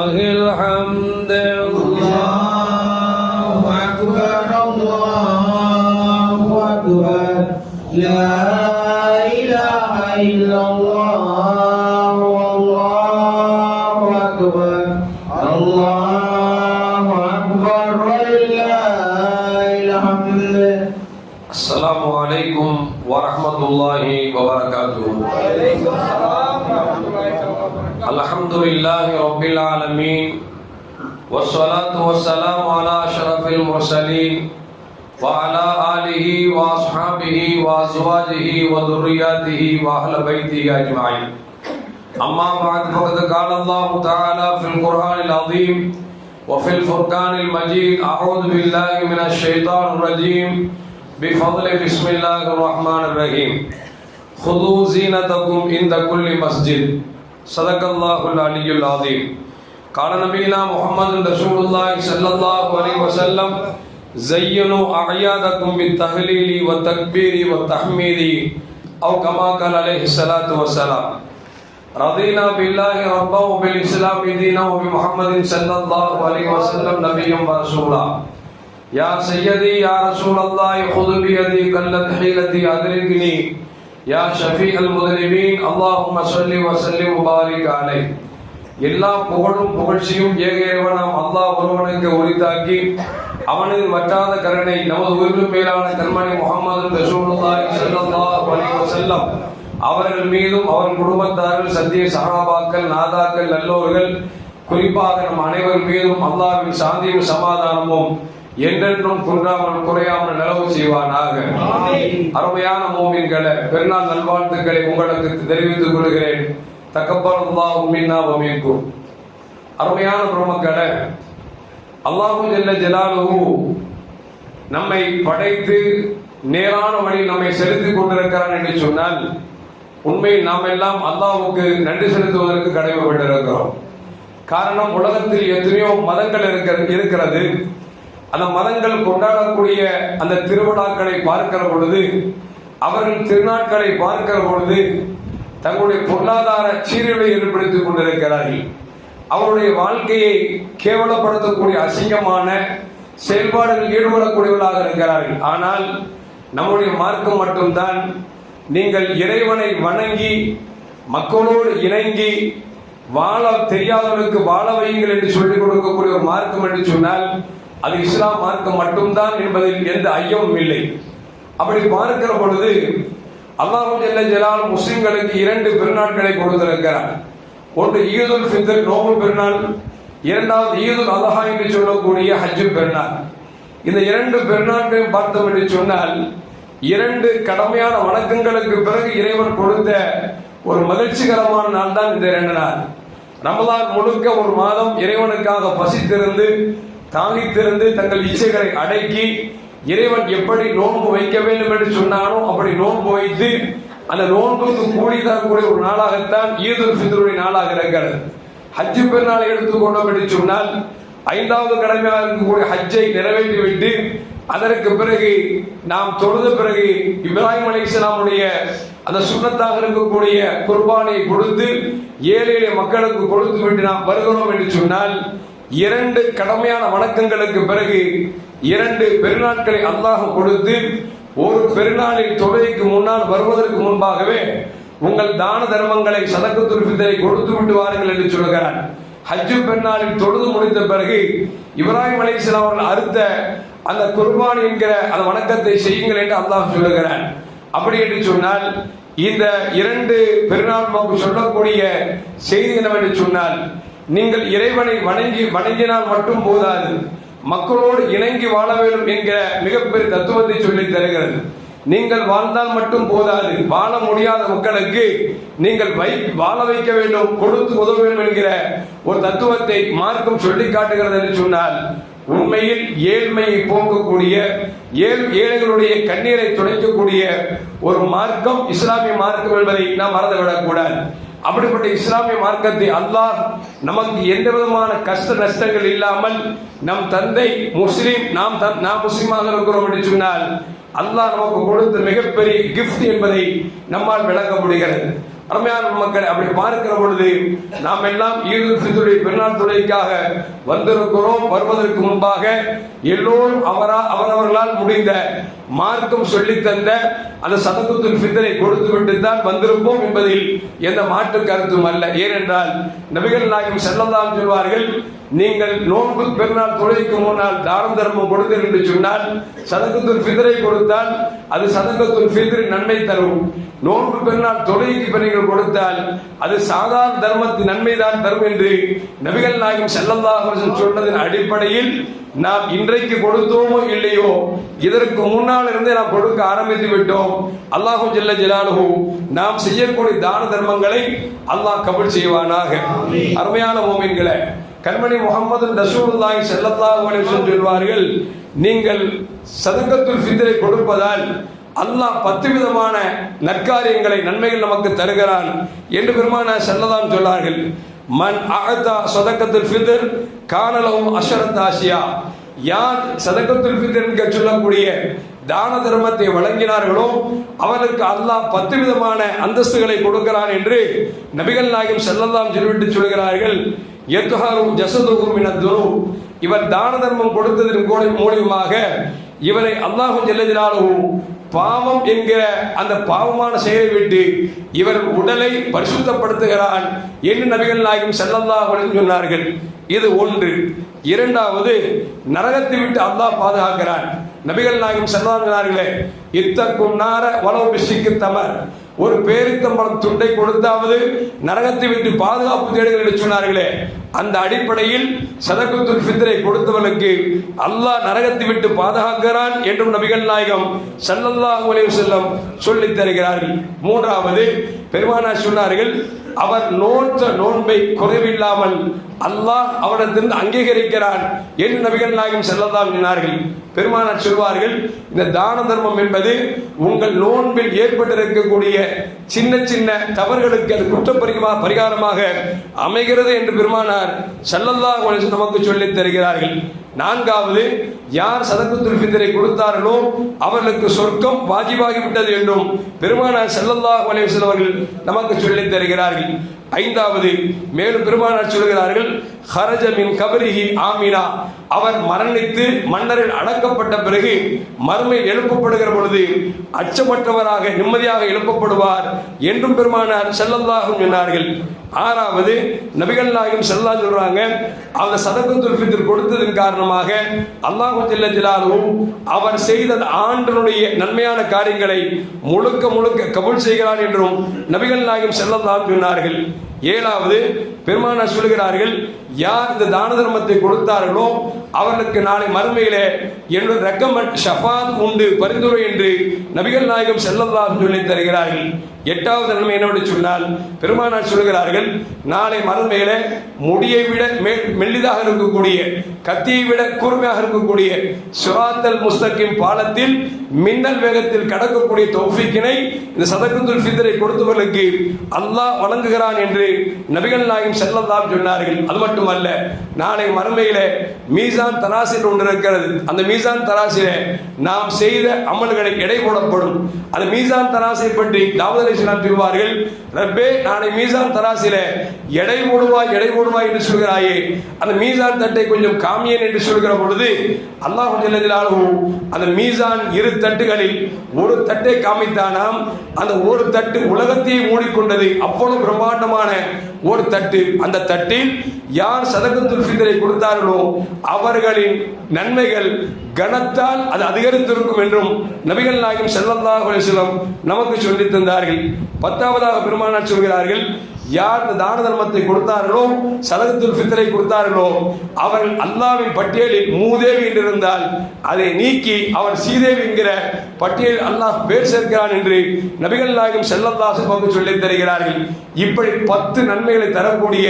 لله الحمد الله أكبر الله أكبر لا إله إلا الله والله أكبر الله أكبر ولله الحمد. السلام عليكم ورحمة الله وبركاته. الحمد لله رب العالمين والصلاة والسلام على أشرف المرسلين وعلى آله وأصحابه وأزواجه وذرياته وأهل بيته أجمعين. أما بعد فقد قال الله تعالى في القرآن العظيم وفي الفرقان المجيد أعوذ بالله من الشيطان الرجيم بفضل بسم الله الرحمن الرحيم خذوا زينتكم عند كل مسجد صدق الله العلي العظيم. قال نبينا محمد رسول الله صلى الله عليه وسلم زينوا أعيادكم بالتهليل والتكبير والتحميد أو كما قال عليه الصلاة والسلام. رضينا بالله ربا وبالإسلام دينا وبمحمد صلى الله عليه وسلم نبيا ورسولا. يا سيدي يا رسول الله خذ بيدي قلت حيلتي أدركني يا شفيع المذنبين اللهم صل وسلم وبارك عليه. எல்லா புகழும் புகழ்ச்சியும் ஏக இறைவனாம் அல்லாஹ் ஒருவனுக்கு உரித்தாக்கி அவனது வற்றாத கருணை நமது உயிரிலும் மேலான கண்மணி முஹம்மது ரசூலுல்லாஹி ஸல்லல்லாஹு அலைஹி வஸல்லம் அவர்கள் மீதும் அவர் குடும்பத்தார்கள் சத்திய சஹாபாக்கள் நாதாக்கள் நல்லோர்கள் குறிப்பாக நம் அனைவர் மீதும் அல்லாஹ்வின் சாந்தியும் சமாதானமும் என்றென்றும் குன்றாமல் குறையாமல் நிலவு செய்வானாக. அருமையான மோமின்களை பெருநாள் நல்வாழ்த்துக்களை உங்களுக்கு தெரிவித்துக் கொள்கிறேன். தக்கபலல்லாஹு மின்னா வ மின்கும். அருமையான பெருமக்களே, அல்லாஹு ஜல்ல ஜலாலுஹு நம்மை படைத்து நேரான வழி நம்மை செலுத்திக் கொண்டிருக்கிறான் என்று சொன்னால் உண்மையில் நாம் எல்லாம் அல்லாஹ்வுக்கு நன்றி செலுத்துவதற்கு கடமைப்பட்டிருக்கிறோம். காரணம், உலகத்தில் எத்தனையோ மதங்கள் இருக்கிறது. அந்த மதங்கள் கொண்டாடக்கூடிய அந்த திருவிழாக்களை பார்க்கிற பொழுது, அவர்கள் திருநாட்களை பார்க்கிற பொழுது தங்களுடைய பொருளாதார சீரழிவை ஏற்படுத்திக் கொண்டிருக்கிறார்கள். அவருடைய வாழ்க்கையை கேவலப்படுத்தக்கூடிய அசிங்கமான செயல்பாடுகள் ஈடுபடக்கூடியவர்களாக இருக்கிறார்கள். ஆனால் நம்முடைய மார்க்கம் மட்டும்தான் நீங்கள் இறைவனை வணங்கி மக்களோடு இணங்கி வாழ தெரியாதவர்களுக்கு வாழ வையுங்கள் என்று சொல்லிக் கொடுக்கக்கூடிய ஒரு மார்க்கம் என்று சொன்னால் அது இஸ்லாம் மார்க்கம் மட்டும்தான் என்பதில் எந்த ஐயமும் இல்லை. அப்படி பார்க்கிற பொழுது அல்லாஹ் ஜல்ல ஜலால் முஸ்லிம்களுக்கு 2 பெருநாட்களை கொடுத்திருக்கிறார். ஒன்று ஈதுல் ஃபித்ர் நோம்பு பெருநாள், இரண்டாவது ஈதுல் அல்ஹா என்று சொல்லக்கூடிய ஹஜ் பெருநாள். இந்த 2 பெருநாட்களையும் பார்த்தோம் என்று சொன்னால் 2 கடமையான வணக்கங்களுக்கு பிறகு இறைவன் கொடுத்த ஒரு மகிழ்ச்சிகரமான நாள் தான் இந்த 2 நாள். ரமலான் முழுக்க ஒரு மாதம் இறைவனுக்காக பசித்திருந்து தாகித்திருந்து தங்கள் இச்சைகளை அடக்கி இறைவன் எப்படி நோன்பு வைக்க வேண்டும் என்று சொன்னானோ அப்படி நோன்பு வைத்து அந்த நோன்புக்கு கூலி தரக்கூடிய ஒரு நாளாகத்தான் ஈதுல் ஃபித்ருடைய நாளாக இருக்கிறது. ஹஜ் பெருநாளை எடுத்துக்கொண்டோம் என்று சொன்னால் 5வது கடமையாக இருக்கக்கூடிய ஹஜ்ஜை நிறைவேற்றிவிட்டு அதற்கு பிறகு நாம் தொழுத பிறகு இப்ராஹிம் அலைஹிஸ்ஸலாமுடைய அந்த சுன்னத்தாக இருக்கக்கூடிய குர்பானை கொடுத்து ஏழை மக்களுக்கு கொடுத்து விட்டு நாம் வருகிறோம் என்று சொன்னால் 2 கடமையான வணக்கங்களுக்கு பிறகு 2 பெருநாட்களை அல்லாஹ் கொடுத்து ஒரு பெருநாளில் தொழுகைக்கு முன்னால் வருவதற்கு முன்பாகவே உங்கள் தான தர்மங்களை சதக்கத்துல் ஃபித்ரை கொடுத்து விட்டு வாருங்கள் என்று சொல்கிறார். ஹஜ் பெருநாளில் தொழுது முடித்த பிறகு இப்ராஹிம் அலைஹிஸ்ஸலாம் அவர்கள் அறுத்த அந்த குர்பான் என்கிற அந்த வணக்கத்தை செய்யுங்கள் என்று அல்லாஹ் சொல்லுகிறார். அப்படி என்று சொன்னால் இந்த 2 பெருநாள் நமக்கு சொல்லக்கூடிய செய்தி என்னவென்று சொன்னால், நீங்கள் இறைவனை வணங்கினால் மட்டும் போதாது, மக்களோடு இணங்கி வாழ வேண்டும் என்கிற மிகப்பெரிய தத்துவத்தை சொல்லி தருகிறது. நீங்கள் வாழ்ந்தால் மட்டும் போதாது, வாழ முடியாத மக்களுக்கு நீங்கள் வாழ வைக்க வேண்டும், கொடுத்து உதவ வேண்டும் என்கிற ஒரு தத்துவத்தை மார்க்கம் சொல்லி காட்டுகிறது என்று சொன்னால் உண்மையில் ஏழ்மையை போக்கக்கூடிய ஏழைகளுடைய கண்ணீரை துடைக்கக்கூடிய ஒரு மார்க்கம் இஸ்லாமிய மார்க்கம் என்பதை நாம் மறந்துவிடக் கூடாது. அப்படிப்பட்ட இஸ்லாமிய மார்க்கத்தை அல்லாஹ் நமக்கு எந்த விதமான கஷ்ட நஷ்டங்கள் இல்லாமல் நம் தந்தை முஸ்லிம் நாம் முஸ்லிமாக இருக்கிறோம் என்று சொன்னால் அல்லாஹ் நமக்கு கொடுத்த மிகப்பெரிய கிஃப்ட் என்பதை நம்மால் விளங்க முடிகிறது. அருமையான மக்களை அப்படி பார்க்கிற பொழுது நாம் எல்லாம் ஈதுல் ஃபித்ருடைய பெருநாள் தொழுகைக்காக வந்திருக்கிறோம். வருவதற்கு முன்பாக எல்லோரும் அவரவர்களால் முடிந்த மார்க்கம் சொல்லி தந்த அந்த சதகத்துல் ஃபித்ரை கொடுத்து விட்டு தான் வந்திருப்போம் என்பதில் எந்த மாற்று கருத்தும் அல்ல. ஏனென்றால் நபிகள் நாயகம் ஸல்லல்லாஹு அலைஹி சொல்வார்கள், நீங்கள் நோன்பு பெருநாள் தொழுகைக்கு முன்னால் தானம் தர்மம் கொடுத்தீர்கள் என்று சொன்னால் சதகத்துல் ஃபித்ரை கொடுத்தால் அது சதகத்துல் ஃபித்ர் நன்மை தரும். நோன்பு பெருநாள் தொழுகைக்கு நீங்கள் கொடுத்தால் அது சாதாரண தர்மத்தின் நன்மை தான் தரும் என்று நபிகள் நாயகம் ஸல்லல்லாஹு அலைஹி வஸல்லம் சொன்னதன் அடிப்படையில் நாம் இன்றைக்கு கொடுத்தோமோ இல்லையோ இதற்கு முன்னால் இருந்தே நாம் கொடுக்க ஆரம்பித்து விட்டோம். அல்லாஹு ஜல்ல ஜலாலுஹு நாம் செய்யக்கூடிய தான தர்மங்களை அல்லாஹ் கபூல் செய்வானாக. அருமையான மோமின்களே, கண்மணி முஹம்மது ரசூலுல்லாஹி ஸல்லல்லாஹு அலைஹி வஸல்லம் சொல்வார்கள், நீங்கள் சதகத்துல் ஃபித்ரை கொடுப்பதால் அல்லாஹ் 10 விதமான நற்காரியங்களை நன்மைகள் நமக்கு தருகிறான் என்று பெருமானார் ஸல்லல்லாஹு அலைஹி சொன்னார்கள். மன் அஅதா சதகத்துல் ஃபித்ர் கான லஹு அஷரத் ஆசியா. யார் சதகத்துல் ஃபித்ர் என்று சொல்லக்கூடிய தான தர்மத்தை வழங்கினார்களோ அவருக்கு அல்லாஹ் 10 விதமான அந்தஸ்துகளை கொடுக்கிறான் என்று நபிகள் நாயகம் ஸல்லல்லாஹு அலைஹி வஸல்லம் சொல்கிறார்கள். யத்ஹரு ஜஸதுஹு மினத் துனூப். இவர் தான தர்மம் கொடுத்ததன் மூலமாக இவரை அல்லாஹு ஜல்ல ஜலாலுஹு பாவம் என்கிற அந்த பாவமான செயலை விட்டு இவர் உடலை பரிசுத்தப்படுத்துகிறான் என்று நபிகள் நாயகம் ஸல்லல்லாஹு அலைஹி வஸல்லம் சொன்னார்கள். இது ஒன்று. இரண்டாவது, நரகத்தை விட்டு அல்லாஹ் பாதுகாக்கிறான். நபிகள் நாயகம் ஸல்லல்லாஹு அலைஹி சொன்னார்களே, இத்தக்கும் நார வலவு பிஸ்ஸிக்கு தமர். ஒரு பேரித்தம்பழம் துண்டை கொடுத்தாவது நரகத்தை விட்டு பாதுகாப்பு தேடுங்கள் என்று சொன்னார்களே, அந்த அடிப்படையில் சதகத்துல் ஃபித்ரை கொடுத்தவர்களுக்கு அல்லாஹ் நரகத்தை விட்டு பாதுகாக்கிறான் என்றும் நபிகள் நாயகம் ஸல்லல்லாஹு அலைஹி வஸல்லம் சொல்லித் தருகிறார்கள். மூன்றாவது, பெருமானார் சொன்னார்கள், அவர் நோற்ற நோன்பை குறைவில்லாமல் அல்லாஹ் அவரிடத்திலிருந்து அங்கீகரிக்கிறான் என்று நபிகள் நாயகம் ஸல்லல்லாஹு அலைஹி சொன்னார்கள். பெருமானார் சொல்வார்கள், இந்த தான தர்மம் என்பது உங்கள் நோன்பில் ஏற்பட்டிருக்கக்கூடிய சின்ன சின்ன தவறுகளுக்கு அது பரிகாரமாக அமைகிறது என்று பெருமானார் ஸல்லல்லாஹு அலைஹி வஸல்லம் நமக்கு சொல்லித் தருகிறார்கள். நான்காவது, யார் சதகத்துல் ஃபித்ரை கொடுத்தார்களோ அவர்களுக்கு சொர்க்கம் வாஜிபாகிவிட்டது என்றும் பெருமானார் ஸல்லல்லாஹு அலைஹி வஸல்லம் அவர்கள் நமக்கு சொல்லித் தருகிறார்கள். ஐந்தாவது, மேலும் பெருமானார் சொல்கிறார்கள், ஹரஜ மின் கபரிஹி ஆமினா. அவர் மரணித்து மன்னரில் அடக்கப்பட்ட பிறகு மறுமை எழுப்பப்படுகிற பொழுது அச்சமற்றவராக நிம்மதியாக எழுப்பப்படுவார் என்றும் பெருமானார் ஸல்லல்லாஹு அலைஹி சொன்னார்கள். ஆறாவது, நபிகள் நாயகம் ஸல்லல்லாஹு சொல்றாங்க, அந்த சதகத்துல் ஃபித்ர் கொடுத்ததன் காரணமாக அல்லாஹு ஜல்ல ஜலாலுஹு அவர் செய்த ஆண்டினுடைய நன்மையான காரியங்களை முழுக்க முழுக்க கபூல் செய்கிறான் என்றும் நபிகள் நாயகம் ஸல்லல்லாஹு அலைஹி சொன்னார்கள். ஏழாவது, பெருமானார் சொல்கிறார்கள், யார் இந்த தான தர்மத்தை கொடுத்தார்களோ அவர்களுக்கு நாளை மறுமையிலே என்னுடைய ரெக்கமெண்ட் ஷஃபாத் உண்டு, பரிந்துரை என்று நபிகள் நாயகம் ஸல்லல்லாஹு அலைஹி சொல்லி தருகிறார்கள். எட்டாவது நன்மை என்னவென்று சொன்னால் பெருமானார் சொல்கிறார்கள், நாளை மறுமையிலே முடியை விட மெல்லிதாக இருக்கக்கூடிய கத்தியை விட கூர்மையாக இருக்கக்கூடிய சிராத்தல் முஸ்தகிம் பாலத்தில் மின்னல் வேகத்தில் கடக்கக்கூடிய தௌஃபீக்கினை இந்த சதகத்துல் ஃபித்ரை கொடுத்தவர்களுக்கு அல்லாஹ் வழங்குகிறான் என்று நபிகள் நாயகம் ஸல்லல்லாஹு அலைஹி சொன்னார்கள். அது மட்டுமல்ல, நாளை மறுமையிலே மீசான் தராசில் ஒன்று இருக்கிறது. அந்த மீசான் தராசிலே நாம் செய்த அமல்களை எடை போடப்படும். அந்த மீசான் தராசை பற்றி தாவூத் அலைஹிஸ்ஸலாம் சொல்வார்கள், ரப்பே, நாளை மீசான் தராசிலே எடை போடுவாய் என்று சொல்கிறாயே, அந்த மீசான் தட்டை கொஞ்சம் காமியன் என்று சொல்கிற பொழுது அல்லாஹ் ஜல்ல ஜலாலுஹு அந்த மீசான் இரு தட்டுகளில் ஒரு தட்டை காமித்தானாம். அந்த ஒரு தட்டு உலகத்தையே மூடிக்கொண்டது. அவ்வளவு பிரம்மாண்டமான ஒரு தட்டு. அந்த தட்டில் யார் சதகத்துல் ஃபித்ரை கொடுத்தார்களோ அவர்களின் நன்மைகள் கனத்தால் அது அதிகரித்திருக்கும் என்றும் நபிகள் நாயகம் ஸல்லல்லாஹு அலைஹி வஸல்லம் நமக்கு சொல்லித் தந்தார்கள். பத்தாவதாக பெருமானார் சொல்கிறார்கள், யார் இந்த தான தர்மத்தை கொடுத்தார்களோ சதகத்துல் ஃபித்ரை கொடுத்தார்களோ அவர்கள் அல்லாஹ்வின் பட்டியலில் மூதேவி என்றிருந்தால் அதை நீக்கி அவர் சீதேவி என்கிற பட்டியலில் அல்லாஹ் பேர் சேர்க்கிறான் என்று நபிகள் நாயகம் ஸல்லல்லாஹு அலைஹி வஸல்லம் சொல்லித் தருகிறார்கள். இப்படி 10 நன்மைகளை தரக்கூடிய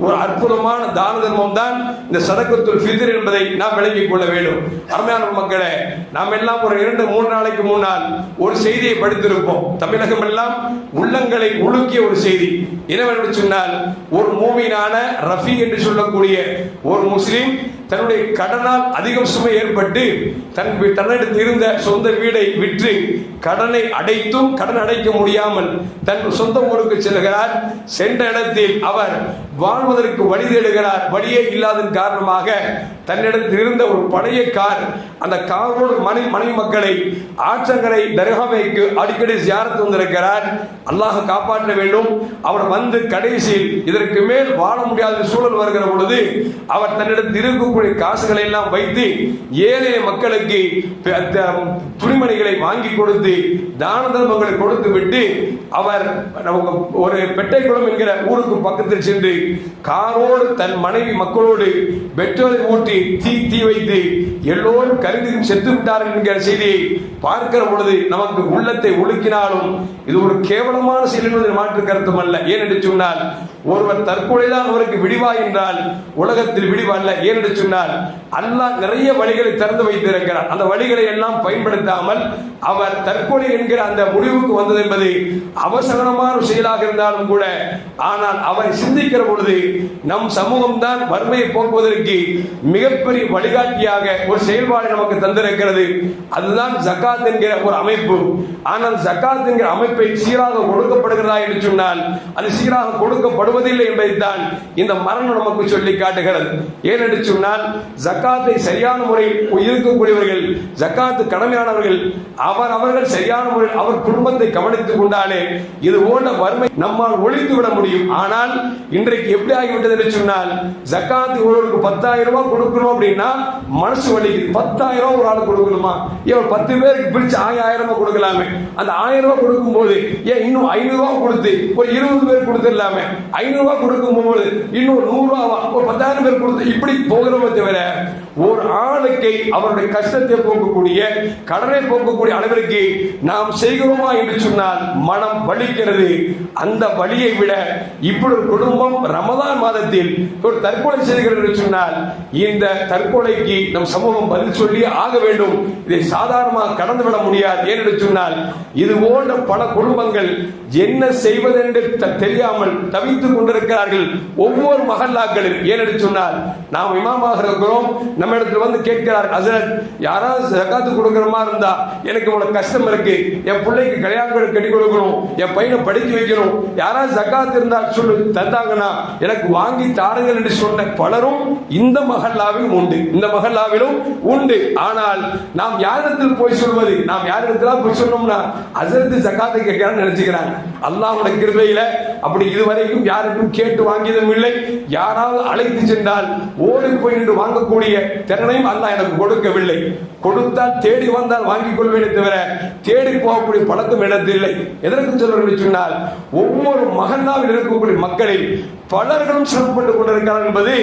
ஒரு அற்புதமான தான தர்மம் தான் இந்த சதகத்துல் ஃபித்ர் என்பதை நாம் விளங்கிக் கொள்ள வேண்டும். அருமையான மக்களே, நாம் எல்லாம் ஒரு 2-3 நாளைக்கு முன்னால் ஒரு செய்தியை படித்திருப்போம். தமிழகம் எல்லாம் உள்ளங்களை உலுக்கிய ஒரு செய்தி. என்னவென்று சொன்னால், ஒரு மூமினான ரஃபி என்று சொல்லக்கூடிய ஒரு முஸ்லிம் தன்னுடைய கடனால் அதிகம் சுமை ஏற்பட்டு தன்னிடத்தில் இருந்த சொந்த வீடை விற்று கடனை அடைத்தும் கடன் அடைக்க முடியாமல் தன் சொந்த ஊருக்கு செல்கிறார். சென்ற இடத்தில் அவர் வாழ்வதற்கு வழி தேடுகிறார். வழியே இல்லாததன் காரணமாக தன்னிடத்தில் இருந்த ஒரு பழைய கார், அந்த காரோடு மனைவி மக்களை ஆற்றங்கரை தர்காவைக்கு அடிக்கடி ஜியாரத் வந்திருக்கிறார். அல்லாஹ் காப்பாற்ற வேண்டும். அவர் வந்து கடைசியில் இதற்கு மேல் வாழ முடியாத சூழல் வருகிற பொழுது அவர் தன்னிடத்தில் இருக்கக்கூடிய காசுகளை எல்லாம் வைத்து ஏழை மக்களுக்கு துணிமணிகளை வாங்கி கொடுத்து தான தர்மங்களை கொடுத்து விட்டு அவர் ஒரு பெட்டைக்குளம் என்கிற ஊருக்கு பக்கத்தில் சென்று காரோடு தன் மனைவி மக்களோடு பெட்ரோலை ஊற்றி தீ வைத்து எல்லோரும் கருதி செத்து விட்டார்கள் என்கிற செய்தியை பார்க்கிற பொழுது நமக்கு உள்ளத்தை உலுக்கினாலும் இது ஒரு கேவலமான செயல் என்பது மாற்று கருத்தும் அல்ல. ஏனென்று சொன்னால் ஒருவர் தற்கொலைதான் அவருக்கு விடிவா என்றால் உலகத்தில் விடிவல்ல. ஏனென்று சொன்னால் அல்லாஹ் நிறைய வழிகளை திறந்து வைத்திருக்கிறார். அந்த வழிகளை எல்லாம் பயன்படுத்தாமல் அவர் தற்கொலை என்கிற அந்த முடிவுக்கு வந்தது என்பது அவசரமான செயலாக இருந்தாலும் கூட, ஆனால் அவரை சிந்திக்கிற பொழுது நம் சமூகம் தான் வறுமையை போக்குவதற்கு மிகப்பெரிய வழிகாட்டியாக ஒரு செயல்பாடு நமக்கு தந்திருக்கிறது. அதுதான் ஜகாத் என்கிற ஒரு அமைப்பு. ஆனால் ஜகாத் என்கிற அமைப்பை சீராக கொடுக்கப்படுகிறதா என்று சொன்னால் அது சீராக கொடுக்கப்படுவதில்லை என்பதைத்தான் இந்த மரணம் நமக்கு சொல்லி காட்டுகிறது. ஏனென்று சொன்னால் ஜகாத்தை சரியான முறையில் இருக்கக்கூடியவர்கள், ஜகாத்து கடமையானவர்கள், அவர்கள் சரியான முறையில் அவர் குடும்பத்தை கவனித்துக் கொண்டாலே இது போன்ற வறுமை நம்மால் ஒழித்து விட முடியும். ஆனால் இன்றைக்கு எப்படி ஆகிவிட்டது என்று சொன்னால் ஜகாத் ஒருவருக்கு 10,000 ரூபாய் கொடுக்கணும் அப்படின்னா மனசு வலிக்குது. 10,000 ரூபாய் ஒரு ஆள் கொடுக்கணுமா? இவர் 10 பேருக்கு பிரிச்சு 1000 ரூபாய் கொடுக்கலாமே. அந்த 1000 ரூபாய் கொடுக்கும் போது ஏன் இன்னும் 500 ரூபாய் கொடுத்து ஒரு 20 பேர் கொடுத்துடலாமே. 500 ரூபாய் கொடுக்கும் போது இன்னும் 100 ரூபாய் ஒரு 10,000 பேர் கொடுத்து இப்படி போகிறோமே தவிர ஒரு ஆளுக்கு அவருடைய கஷ்டத்தை போக்கக்கூடிய கடனை போக்கக்கூடிய அளவிற்கு நாம் செய்கிறோமா என்று சொன்னால் மனம் வலிக்கிறது. அந்த வழியை விட இப்படி ஒரு குடும்பம் ரமதான் மாதத்தில் ஒரு தற்கொலை செய்கிறது என்று சொன்னால் இந்த தற்கொலைக்கு நம் சமூகம் பதில் சொல்லி ஆக வேண்டும். இதை சாதாரணமாக கடந்துவிட முடியாது. ஏனென்று சொன்னால் இது போன்ற பல குடும்பங்கள் என்ன செய்வதென்று தெரியாமல் தவித்துக் கொண்டிருக்கிறார்கள் ஒவ்வொரு மஹல்லாக்களில். ஏனென்று சொன்னால் நாம் இமாமாக இருக்கிறோம், நம்ம இடத்துல வந்து கேட்கிறார், ஹஸரத் யாராவது ஜகாத்து கொடுக்கிற மாதிரி இருந்தா எனக்கு இவ்வளவு கஷ்டம் இருக்கு, என் பிள்ளைக்கு கல்யாணம் கட்டி கொடுக்கணும், என் பையனை படிக்க வைக்கணும், யாராவது ஜகாத் இருந்தால் சொல்லு தந்தாங்கன்னா எனக்கு வாங்கி தாருங்கள் என்று சொன்ன பலரும் இந்த மஹல்லாவில் உண்டு, இந்த மஹல்லாவிலும் உண்டு. ஆனால் நாம் யாரிடத்தில் போய் சொல்வது? நாம் யாரிடத்தில் போய் சொன்னோம்னா ஹஸரத் ஜகாத்தை கேட்கிறான்னு நினைச்சுக்கிறாங்க. அல்லாஹ்வுடைய கிருபையில அப்படி இதுவரைக்கும் யாருக்கும் கேட்டு வாங்கியதும் இல்லை. யாராவது அழைத்து சென்றால் ஓடி போய் நின்று வாங்கக்கூடிய திறனையும் அல்லாஹ் எனக்கு கொடுக்கவில்லை. கொடுத்தால் தேடி வந்தால் வாங்கிக் கொள்வேனே தவிர தேடி போகக்கூடிய பழக்கம் இடத்தில் இல்லை. எதற்கு சொல்றேன் சொன்னால் ஒவ்வொரு மஹல்லாவில் இருக்கக்கூடிய மக்களில் பலர்களும் சிரமப்பட்டுக் கொண்டிருக்கிறார்கள் என்பது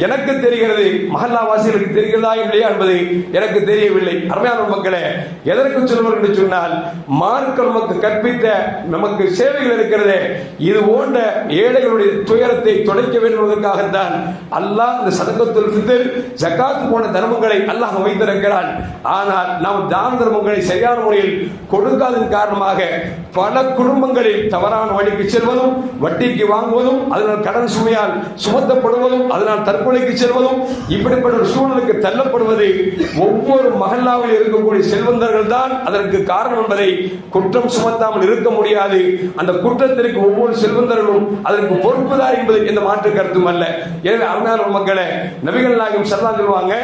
எனக்கு தெரிகிறது. மஹல்லா வாசிகளுக்கு தெரிகிறதா இல்லையா என்பது எனக்கு தெரியவில்லை. அருமையான மக்களே, எதற்கு சொல்வது என்று சொன்னால் மார்க்க நமக்கு கற்பித்த நமக்கு சேவைகள் இருக்கிறதே, இது போன்ற ஏழைகளுடைய துயரத்தை துடைக்க வேண்டும் என்பதற்காகத்தான் அல்லாஹ் இந்த சதகத்துல் ஃபித்ர் ஜகாத் போன்ற தர்மங்களை அல்லாஹ் வைத்திருக்கிறான். ஆனால் நாம் தான தர்மங்களை சரியான முறையில் கொடுக்காததன் காரணமாக பல குடும்பங்களில் தவறான வழிக்கு செல்வதும், வட்டிக்கு வாங்குவதும், அதனால் கடன் சுமையால் சுமத்தப்படுவதும், அதனால் தற்கொலைக்கு செல்வதும், இப்படிப்பட்ட ஒரு சூழலுக்கு தள்ளப்படுவது ஒவ்வொரு மஹல்லாவில் இருக்கக்கூடிய செல்வந்தர்கள் தான் அதற்கு காரணம் என்பதை குற்றம் சுமத்தாமல் இருக்க முடியாது. அந்த குற்றத்திற்கு ஒவ்வொரு செல்வந்தர்களும் அதற்கு பொறுப்புதான் என்பது எந்த மாற்று கருத்தும் அல்ல. எனவே அருமையான மக்களே, நபிகள் நாயகம் ஸல்லல்லாஹு அலைஹி சொல்வாங்க,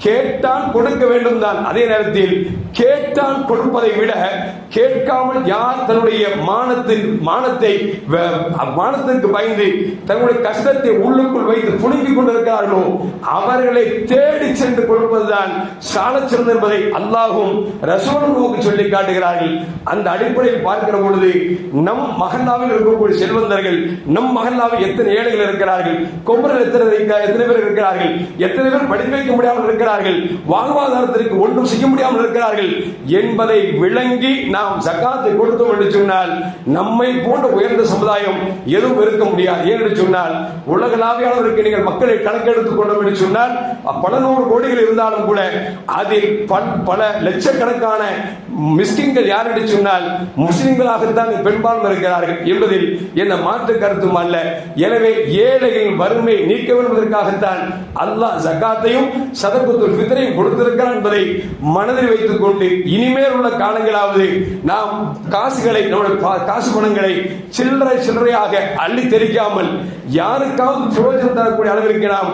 கேட்டால் கொடுக்க வேண்டும் தான். அதே நேரத்தில் கேட்டால் கொடுப்பதை விட கேட்காமல் யார் தன்னுடைய மானத்திற்கு பயந்து தன்னுடைய கஷ்டத்தை உள்ளுக்குள் வைத்து புடுங்கிக் கொண்டிருக்கிறார்களோ அவர்களை தேடி சென்று கொடுப்பதுதான் சாலச் சிறந்தது என்பதை அல்லாஹ்வும் ரசூலும் நமக்கு சொல்லி காட்டுகிறார்கள். அந்த அடிப்படையில் பார்க்கிற பொழுது நம் மஹல்லாவில் இருக்கக்கூடிய செல்வந்தர்கள், நம் மஹல்லாவில் எத்தனை ஏழைகள் இருக்கிறார்கள், கொம்பர்கள் எத்தனை பேர் இருக்கிறார்கள், எத்தனை பேர் படிக்க வைக்க முடியாமல் இருக்கிறார்கள், வாழ்வாதாரத்திற்கு ஒன்றும் செய்ய முடியாமல் இருக்கிறார்கள் என்பதை விளங்கி நாம் ஜகாத்தை கொடுத்தோம் என்று சொன்னால் நம்மை போன்ற உயர்ந்த சமுதாயம் எதுவும் இருக்க முடியாது. ஏனென்று சொன்னால் உலகளாவிய அளவிற்கு நீங்கள் மக்களை கணக்கெடுத்துக் கொண்டோம் என்று சொன்னால் பல நூறு கோடிகள் இருந்தாலும் கூட அதில் பல லட்சக்கணக்கான மிஸ்கின்கள் யார் என்று சொன்னால் முஸ்லிம்களாகத்தான் பெரும்பான்மை இருக்கிறார்கள் என்பதில் எந்த மாற்று கருத்தும் அல்ல. எனவே ஏழைகளின் வறுமை நீக்க வேண்டுவதற்காகத்தான் அல்லாஹ் ஜகாத்தையும் சதகத்துல் ஃபித்ரையும் கொடுத்திருக்கிறார் என்பதை மனதில் வைத்துக் கொண்டு இனிமேல் உள்ள காலங்களாவது நாம் காசுகளை, நம்முடைய காசு பணங்களை சில்லறையாக அள்ளி தெளிக்காமல் யாருக்காவது பிரயோஜனம் தரக்கூடிய அளவிற்கு நாம்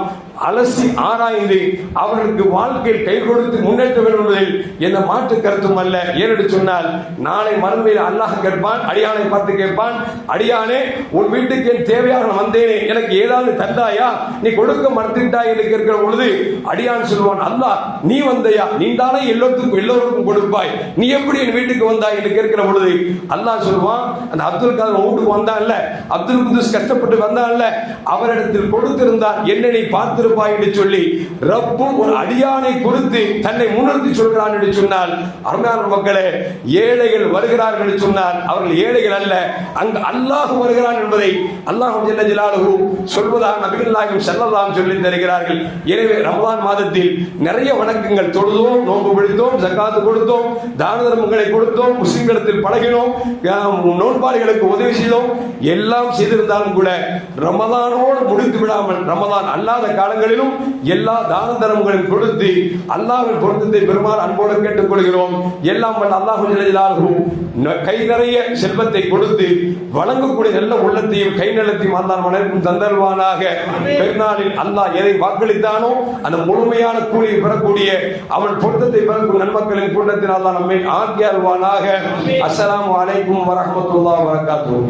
அலசி ஆராய்ந்து அவர்களுக்கு வாழ்க்கையில் கை கொடுத்து முன்னேற்ற வேண்டும் என்பதில் எந்த மாற்று கருத்தும் அல்ல. ஏனென்று சொன்னால் நாளை மறுமையில் அல்லாஹ் கேட்பான், அடியானை பார்த்து கேட்பான், அடியானே உன் வீட்டுக்கு என் தேவையாக வந்தேனே, எனக்கு ஏதாவது தந்தாயா, நீ கொடுக்க மறுத்துட்டாய் என்று கேட்கிற பொழுது அடியான் சொல்லுவான், அல்லாஹ் நீ வந்தையா, நீ தானே எல்லோருக்கும் கொடுப்பாய், நீ எப்படி என் வீட்டுக்கு வந்தாய் என்று கேட்கிற பொழுது அல்லாஹ் சொல்லுவான், அந்த அப்துல் காதர் வீட்டுக்கு வந்தான்ல, அப்துல் குதுஸ் கஷ்டப்பட்டு வந்தான்ல, அவரிடத்தில் கொடுத்திருந்தார் என்ன நீ பார்த்திருப்பாய் என்று சொல்லி ரப்பு ஒரு அடியானை கொடுத்து தன்னை முன்னிறுத்தி சொல்கிறான் என்று சொன்னால், அருமையான மக்களே, ஏழைகள் வருகிறார்கள் என்று சொன்னால் அவர்கள் ஏழைகள் அல்ல, அங்கு அல்லாஹ் வருகிறான் என்பதை அல்லாஹ் ஜல்ல ஜலாலுஹு சொல்வதாக நபிகள் நாயகம் ஸல்லல்லாஹு அலைஹி சொல்லி தருகிறார்கள். எனவே ரமலான் மாதத்தில் நிறைய வணக்கங்கள் தொழுதோம், நோன்பு பிடித்தோம், ஜகாத் கொடுத்தோம், தான தர்மங்களை கொடுத்தோம், முஸ்லிம்களிடத்தில் பழகினோம், நோன்பாளிகளுக்கு உதவி செய்தோம், எல்லாம் செய்திருந்தாலும் கூட ரமலானோடு முடித்து விடாமல் ரமலான் அல்லாத காலங்களிலும் எல்லா தான தர்மங்களையும் கொடுத்து அல்லாஹ்வின் பொருத்தத்தை பெறுமாறு அன்போடு கேட்டுக் கொள்கிறோம். எல்லாம் வல்ல அல்லாஹ் ஜல்ல ஜலாலுஹு கை நிறைய செல்வத்தை கொடுத்து வழங்கக்கூடிய நல்ல உள்ளத்தையும் கை நலத்தையும் அல்லாஹ் மனதிற்கும் தந்தல்வானாக. பெருநாளில் அல்லாஹ் எதை வாக்களித்தானோ அந்த முழுமையான கூலியை பெறக்கூடிய அவன் பொருத்தத்தை பெறக்கூடிய நன்மக்களின் கூட்டத்தில் அல்லாஹ் நம்மை ஆக்கியல்வானாக. அஸ்ஸலாமு அலைக்கும் வரஹ்மத்துல்லாஹி வபரகாத்துஹு.